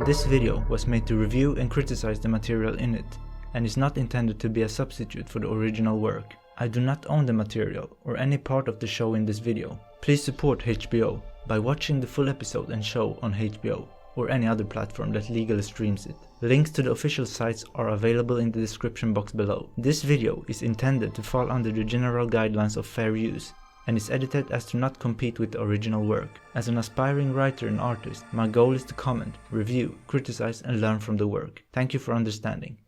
This video was made to review and criticize the material in it, and is not intended to be a substitute for the original work. I do not own the material or any part of the show in this video. Please support HBO by watching the full episode and show on HBO or any other platform that legally streams it. Links to the official sites are available in the description box below. This video is intended to fall under the general guidelines of fair use and is edited as to not compete with the original work. As an aspiring writer and artist, my goal is to comment, review, criticize and learn from the work. Thank you for understanding.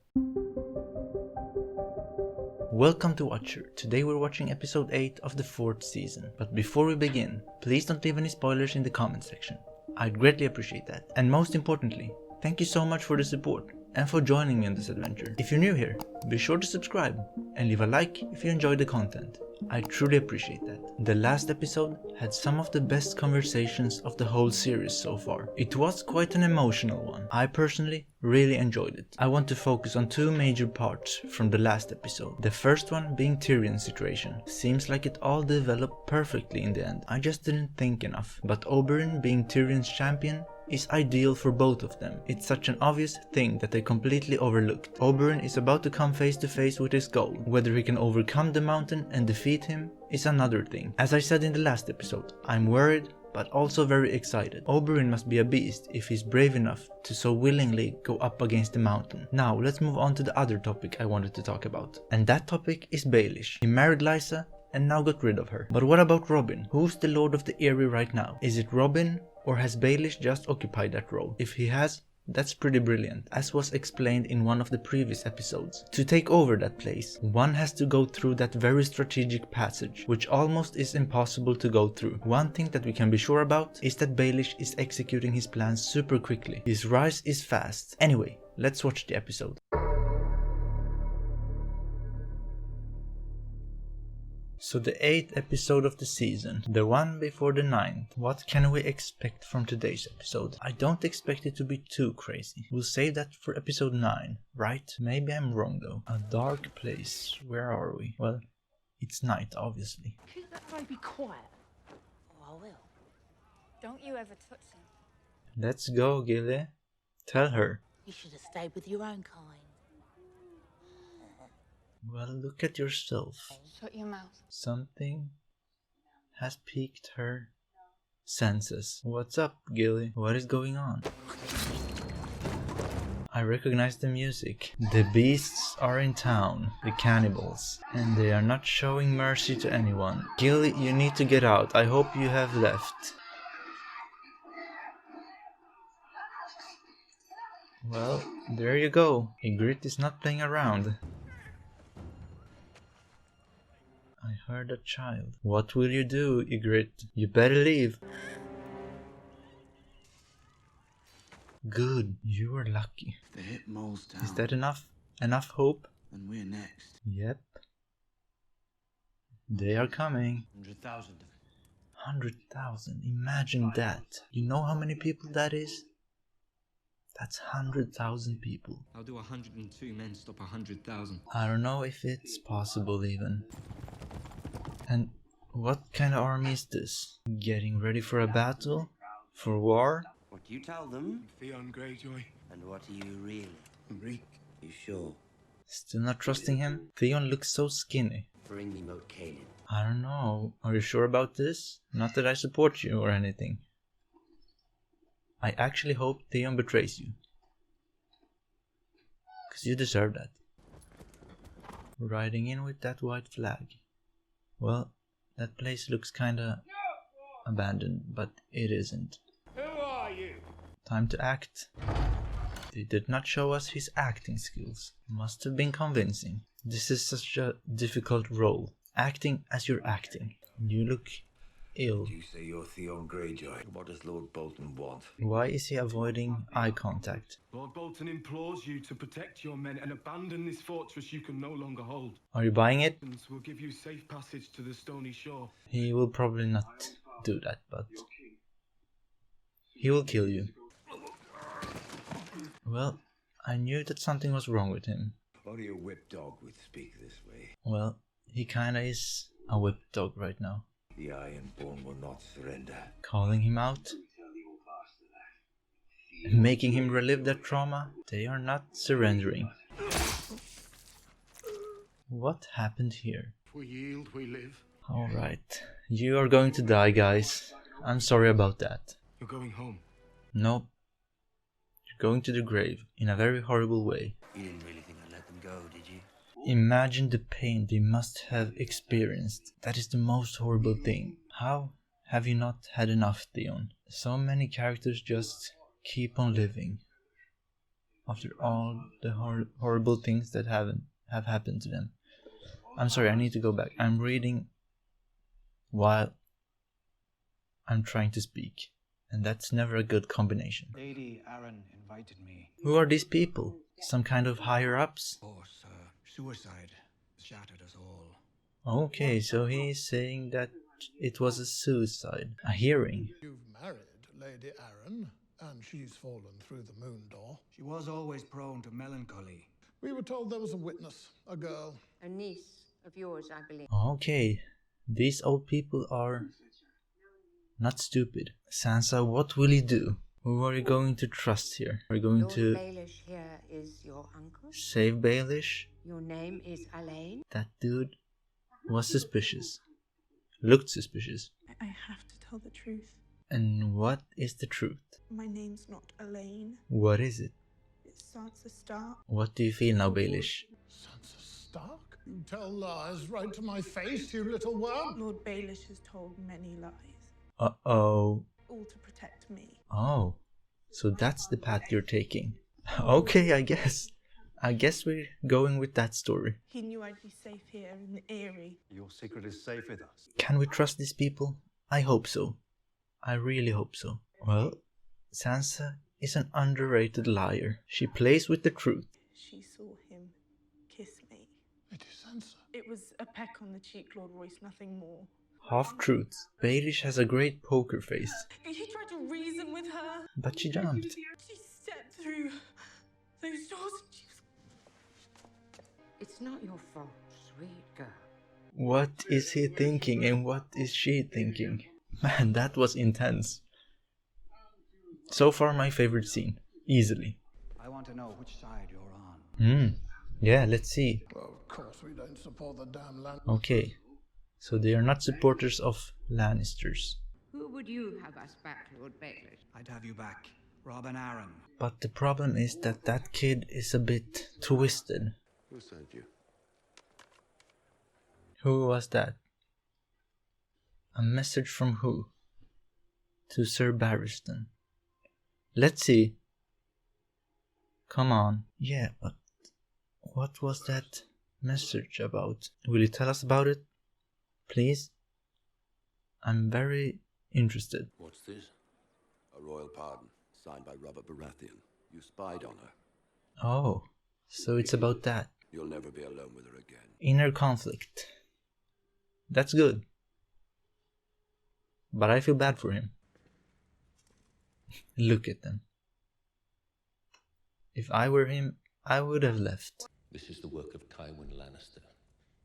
Welcome to Watcher. Today we're watching episode 8 of the 4th season. But before we begin, please don't leave any spoilers in the comment section. I'd greatly appreciate that. And most importantly, thank you so much for the support and for joining me on this adventure. If you're new here, be sure to subscribe and leave a like if you enjoyed the content. I truly appreciate that. The last episode had some of the best conversations of the whole series so far. It was quite an emotional one. I personally really enjoyed it. I want to focus on two major parts from the last episode. The first one being Tyrion's situation. Seems like it all developed perfectly in the end. I just didn't think enough. But Oberyn being Tyrion's champion is ideal for both of them. It's such an obvious thing that they completely overlooked. Oberyn is about to come face to face with his goal. Whether he can overcome the mountain and defeat him is another thing. As I said in the last episode, I'm worried but also very excited. Oberyn must be a beast if he's brave enough to so willingly go up against the mountain. Now let's move on to the other topic I wanted to talk about. And that topic is Baelish. He married Lysa and now got rid of her. But what about Robin? Who's the Lord of the Eyrie right now? Is it Robin? Or has Baelish just occupied that role? If he has, that's pretty brilliant, as was explained in one of the previous episodes. To take over that place, one has to go through that very strategic passage, which almost is impossible to go through. One thing that we can be sure about is that Baelish is executing his plans super quickly. His rise is fast. Anyway, let's watch the episode. So the 8th episode of the season, the one before the 9th. What can we expect from today's episode? I don't expect it to be too crazy. We'll save that for episode 9, right? Maybe I'm wrong though. A dark place. Where are we? Well, it's night, obviously. Keep that baby quiet. Oh, I will. Don't you ever touch him. Let's go, Gilly. Tell her. You should have stayed with your own kind. Well, look at yourself. Shut your mouth. Something has piqued her senses. What's up, Gilly? What is going on? I recognize the music. The beasts are in town, the cannibals, and they are not showing mercy to anyone. Gilly, you need to get out. I hope you have left. Well, there you go. Ygritte is not playing around. I heard a child. What will you do, Ygritte? You better leave. Good. You were lucky. They hit Mole's town. Is that enough? Enough hope? And we're next. Yep. They are coming. 100,000. 100,000. Imagine that. You know how many people that is? That's 100,000 people. How do 102 men stop 100,000? I don't know if it's possible even. And what kind of army is this? Getting ready for a battle? For war? What do you tell them? Theon Greyjoy. And what are you really? Reek. You sure? Still not trusting him? Theon looks so skinny. Bring me Moat Cailin. I don't know. Are you sure about this? Not that I support you or anything. I actually hope Theon betrays you. Cause you deserve that. Riding in with that white flag. Well, that place looks kinda abandoned, but it isn't. Who are you? Time to act. They did not show us his acting skills. Must have been convincing. This is such a difficult role. Acting as you're acting. You look ill. You say you're Theon Greyjoy. What does Lord Bolton want? Why is he avoiding eye contact? Lord Bolton implores you to protect your men and abandon this fortress you can no longer hold. Are you buying it? And will give you safe passage to the stony shore. He will probably not do that, but he will kill you. Well, I knew that something was wrong with him. Only a whip dog would speak this way. Well, he kinda is a whip dog right now. The Ironborn will not surrender. Calling him out? making him relive that trauma. They are not surrendering. What happened here? If we yield, we live. Alright, you are going to die, guys. I'm sorry about that. You're going home. Nope. You're going to the grave in a very horrible way. You didn't really think I'd let them go, did you? Imagine the pain they must have experienced. That is the most horrible thing. How have you not had enough, Theon? So many characters just keep on living after all the horrible things that have happened to them. I'm sorry, I need to go back. I'm reading while I'm trying to speak, and that's never a good combination. Lady Arryn invited me. Who are these people? Some kind of higher ups? Of course, suicide shattered us all. Okay, so he's saying that it was a suicide. A hearing. You've married Lady Arryn, and she's fallen through the moon door. She was always prone to melancholy. We were told there was a witness, a girl. A niece of yours, I believe. Okay, these old people are not stupid. Sansa, what will you do? Who are you going to trust here? Are you going Lord to Baelish here is your uncle. save Baelish? Your name is Elaine. That dude was suspicious. Looked suspicious. I have to tell the truth. And what is the truth? My name's not Elaine. What is it? It's Sansa Stark. What do you feel now, Baelish? Sansa Stark? You tell lies right to my face, you little worm. Lord Baelish has told many lies. Uh-oh. All to protect me. Oh, so that's the path you're taking. Okay, I guess we're going with that story. He knew I'd be safe here in the Eyrie. Your secret is safe with us. Can we trust these people? I hope so. I really hope so. Well, Sansa is an underrated liar. She plays with the truth. She saw him kiss me. It is Sansa. It was a peck on the cheek, Lord Royce, nothing more. Half-truths. Baelish has a great poker face. He tried to reason with her. But she jumped. She stepped through those doors and she was... It's not your fault, sweet girl. What is he thinking and what is she thinking? Man, that was intense. So far my favorite scene. Easily. I want to know which side you're on. Yeah, let's see. Well, of course we don't support the damn land. Okay. So they are not supporters of Lannisters. Who would you have us back, Lord Baelish? I'd have you back. Robin Arryn. But the problem is that that kid is a bit twisted. Who sent you? Who was that? A message from who? To Sir Barristan. Let's see. Come on. Yeah, but what was that message about? Will you tell us about it? Please? I'm very interested. What's this? A royal pardon, signed by Robert Baratheon. You spied on her. Oh, so it's about that. You'll never be alone with her again. Inner conflict. That's good. But I feel bad for him. Look at them. If I were him, I would have left. This is the work of Tywin Lannister.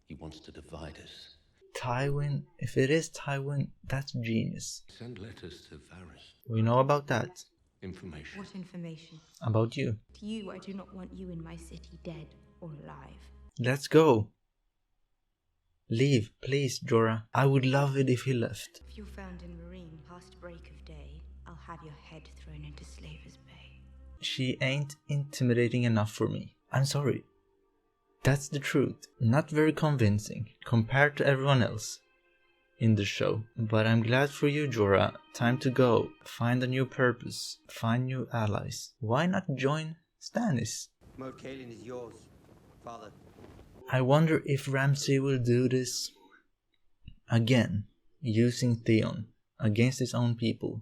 He wants to divide us. Tywin, if it is Tywin, that's genius. Send letters to Varys. We know about that. Information. What information? About you. To you, I do not want you in my city, dead or alive. Let's go. Leave, please, Jorah. I would love it if he left. If you're found in Marine past break of day, I'll have your head thrown into Slaver's Bay. She ain't intimidating enough for me. I'm sorry. That's the truth. Not very convincing compared to everyone else in the show. But I'm glad for you, Jorah. Time to go. Find a new purpose. Find new allies. Why not join Stannis? Moat Cailin is yours, father. I wonder if Ramsay will do this again, using Theon against his own people.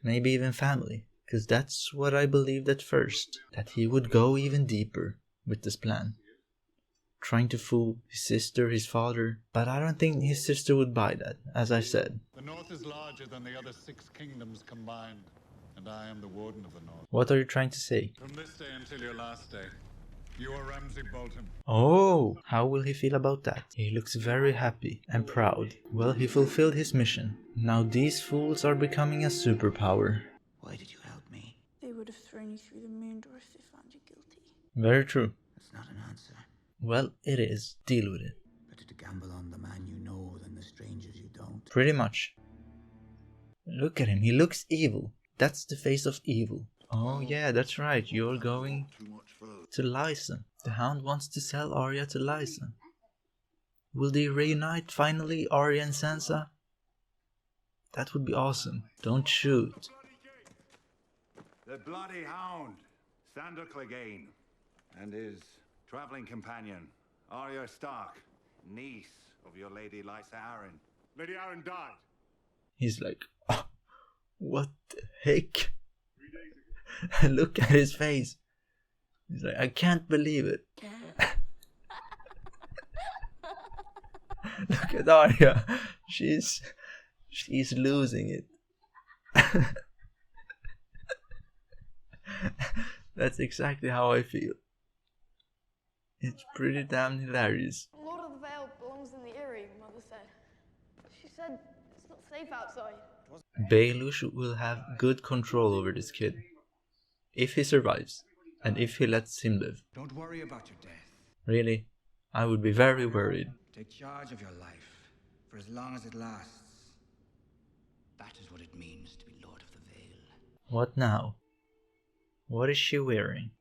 Maybe even family. Because that's what I believed at first. That he would go even deeper with this plan. Trying to fool his sister, his father. But I don't think his sister would buy that, as I said. The north is larger than the other 6 kingdoms combined, and I am the warden of the north. What are you trying to say? From this day until your last day, you are Ramsay Bolton. Oh, how will he feel about that? He looks very happy and proud. Well, he fulfilled his mission. Now these fools are becoming a superpower. Why did you help me? would have thrown you through the moon door if they found you guilty. Very true. That's not an answer. Well, it is. Deal with it. Better to gamble on the man you know than the strangers you don't. Pretty much. Look at him. He looks evil. That's the face of evil. Oh yeah, that's right. You're going to Lysa. The Hound wants to sell Arya to Lysa. Will they reunite finally, Arya and Sansa? That would be awesome. Don't shoot. The bloody Hound, Sandor Clegane, and his traveling companion, Arya Stark, niece of your Lady Lysa Arryn. Lady Arryn died. He's like, oh, what the heck? Look at his face. He's like, I can't believe it. Look at Arya. She's losing it. That's exactly how I feel. It's pretty damn hilarious. A lot of the Vale belongs in the Eyrie, Mother said. She said it's not safe outside. Baelish will have good control over this kid. If he survives, and if he lets him live. Don't worry about your death. Really? I would be very worried. Take charge of your life, for as long as it lasts. That is what it means to be Lord of the Vale. What now? What is she wearing?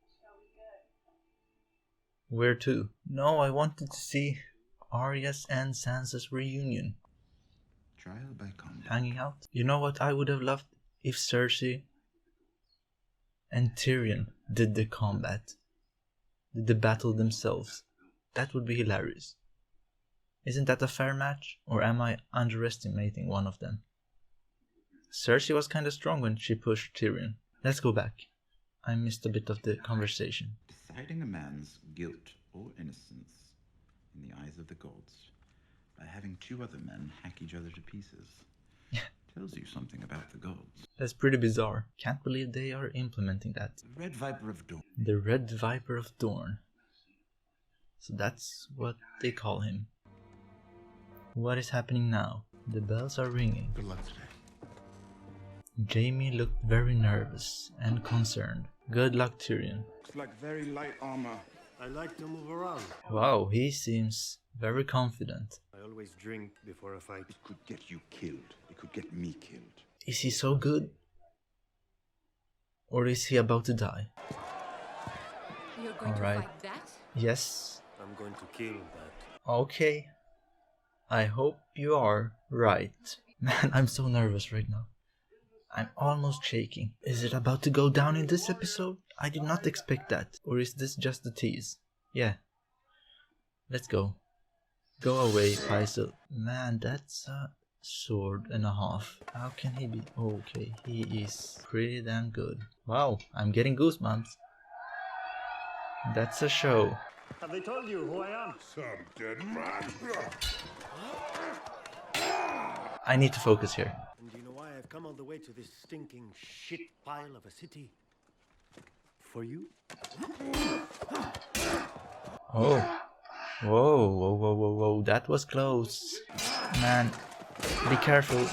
Where to? No, I wanted to see Arya's and Sansa's reunion. Trial by combat. Hanging out. You know what I would have loved? If Cersei and Tyrion did the combat. Did the battle themselves. That would be hilarious. Isn't that a fair match? Or am I underestimating one of them? Cersei was kinda strong when she pushed Tyrion. Let's go back. I missed a bit of the conversation. Deciding a man's guilt or innocence in the eyes of the gods by having two other men hack each other to pieces tells you something about the gods. That's pretty bizarre. Can't believe they are implementing that. The Red Viper of Dawn. The Red Viper of Dawn. So that's what they call him. What is happening now? The bells are ringing. Good luck today. Jaime looked very nervous and concerned. Good luck, Tyrion. Looks like very light armor. I like to move around. Wow, he seems very confident. I always drink before a fight. It could get you killed. It could get me killed. Is he so good? Or is he about to die? You're going to fight that? Yes. I'm going to kill that. Okay. I hope you are right. Man, I'm so nervous right now. I'm almost shaking. Is it about to go down in this episode? I did not expect that. Or is this just a tease? Yeah. Let's go. Go away, Faisal. Man, that's a sword and a half. How can he be? Okay, he is pretty damn good. Wow, I'm getting goosebumps. That's a show. Have they told you who I am? Some dead man. I need to focus here. And do you know why I've come all the way to this stinking shit pile of a city? For you? Oh. Whoa, whoa, whoa, whoa, whoa. That was close. Man, be careful.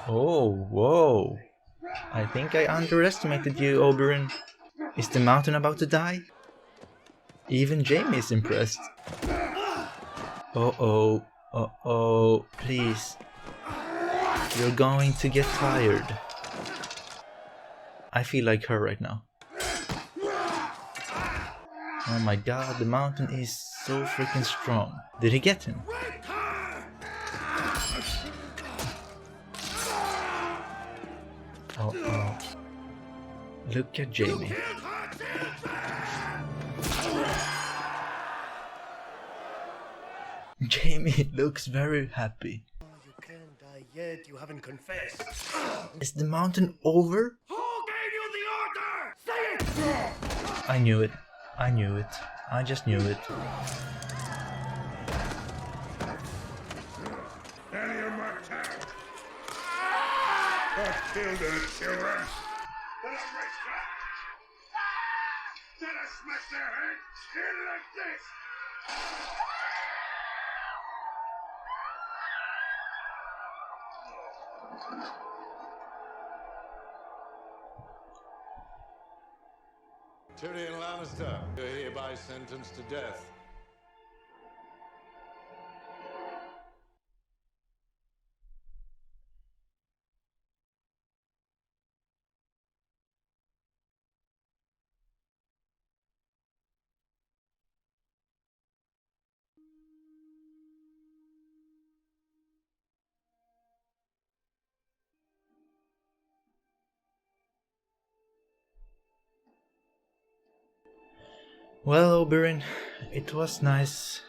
Oh, whoa. I think I underestimated you, Oberyn. Is the mountain about to die? Even Jaime is impressed. Uh-oh. Uh-oh. Please. You're going to get tired. I feel like her right now. Oh my god, the mountain is so freaking strong. Did he get him? Uh-oh. Look at Jaime. Jaime looks very happy. You can't die yet, you haven't confessed. Is the mountain over? Who gave you the order? Say it! I knew it. I knew it. I just knew it. Any of my town. God killed the children. Let us race back. Let us smash their heads in like this. Tyrion Lannister, you're hereby sentenced to death. Well, Oberyn, it was nice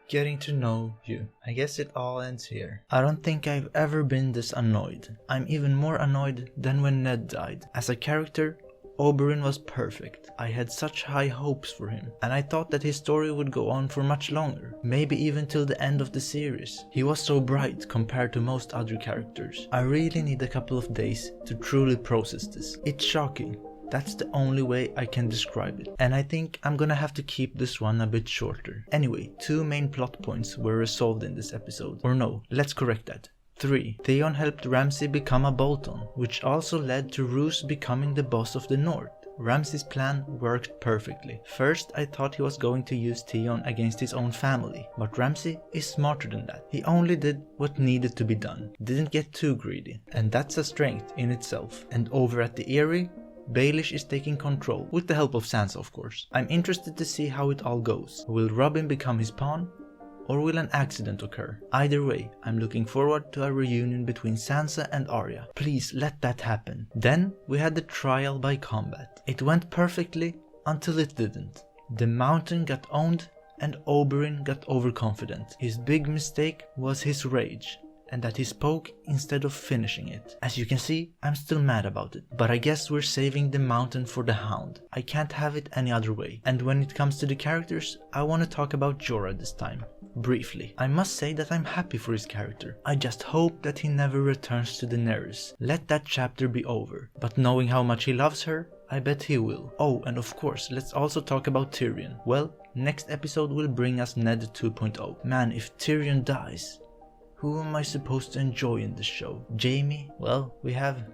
getting to know you. I guess it all ends here. I don't think I've ever been this annoyed. I'm even more annoyed than when Ned died. As a character, Oberyn was perfect. I had such high hopes for him, and I thought that his story would go on for much longer, maybe even till the end of the series. He was so bright compared to most other characters. I really need a couple of days to truly process this. It's shocking. That's the only way I can describe it. And I think I'm gonna have to keep this one a bit shorter. Anyway, 2 main plot points were resolved in this episode. Or no, let's correct that. 3. Theon helped Ramsay become a Bolton, which also led to Roose becoming the boss of the North. Ramsay's plan worked perfectly. First, I thought he was going to use Theon against his own family, but Ramsay is smarter than that. He only did what needed to be done, didn't get too greedy, and that's a strength in itself. And over at the Eyrie, Baelish is taking control, with the help of Sansa of course. I'm interested to see how it all goes. Will Robin become his pawn? Or will an accident occur? Either way, I'm looking forward to a reunion between Sansa and Arya. Please let that happen. Then we had the trial by combat. It went perfectly until it didn't. The mountain got owned and Oberyn got overconfident. His big mistake was his rage, and that he spoke instead of finishing it. As you can see, I'm still mad about it, but I guess we're saving the mountain for the Hound. I can't have it any other way. And when it comes to the characters, I want to talk about Jorah this time. Briefly. I must say that I'm happy for his character. I just hope that he never returns to Daenerys. Let that chapter be over. But knowing how much he loves her, I bet he will. Oh, and of course, let's also talk about Tyrion. Well, next episode will bring us Ned 2.0. Man, if Tyrion dies, who am I supposed to enjoy in this show? Jaime? Well, we have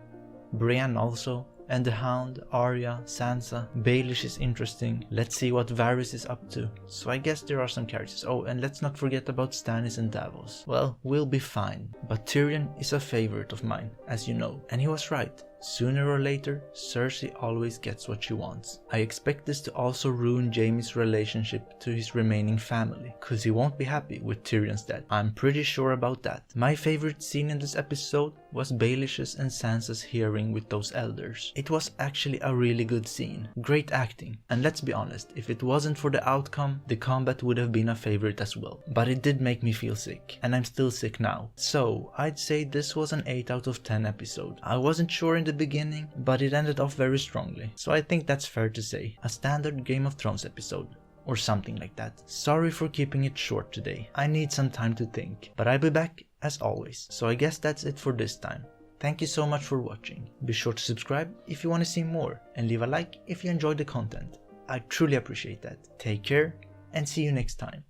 Brienne also. And the Hound, Arya, Sansa, Baelish is interesting. Let's see what Varys is up to. So I guess there are some characters. Oh, and let's not forget about Stannis and Davos. Well, we'll be fine. But Tyrion is a favorite of mine, as you know. And he was right. Sooner or later, Cersei always gets what she wants. I expect this to also ruin Jaime's relationship to his remaining family, cause he won't be happy with Tyrion's death. I'm pretty sure about that. My favorite scene in this episode was Baelish's and Sansa's hearing with those elders. It was actually a really good scene. Great acting. And let's be honest, if it wasn't for the outcome, the combat would have been a favorite as well. But it did make me feel sick, and I'm still sick now. So, I'd say this was an 8 out of 10 episode. I wasn't sure in the beginning, but it ended off very strongly. So I think that's fair to say. A standard Game of Thrones episode. Or something like that. Sorry for keeping it short today. I need some time to think. But I'll be back as always. So I guess that's it for this time. Thank you so much for watching. Be sure to subscribe if you want to see more. And leave a like if you enjoyed the content. I truly appreciate that. Take care and see you next time.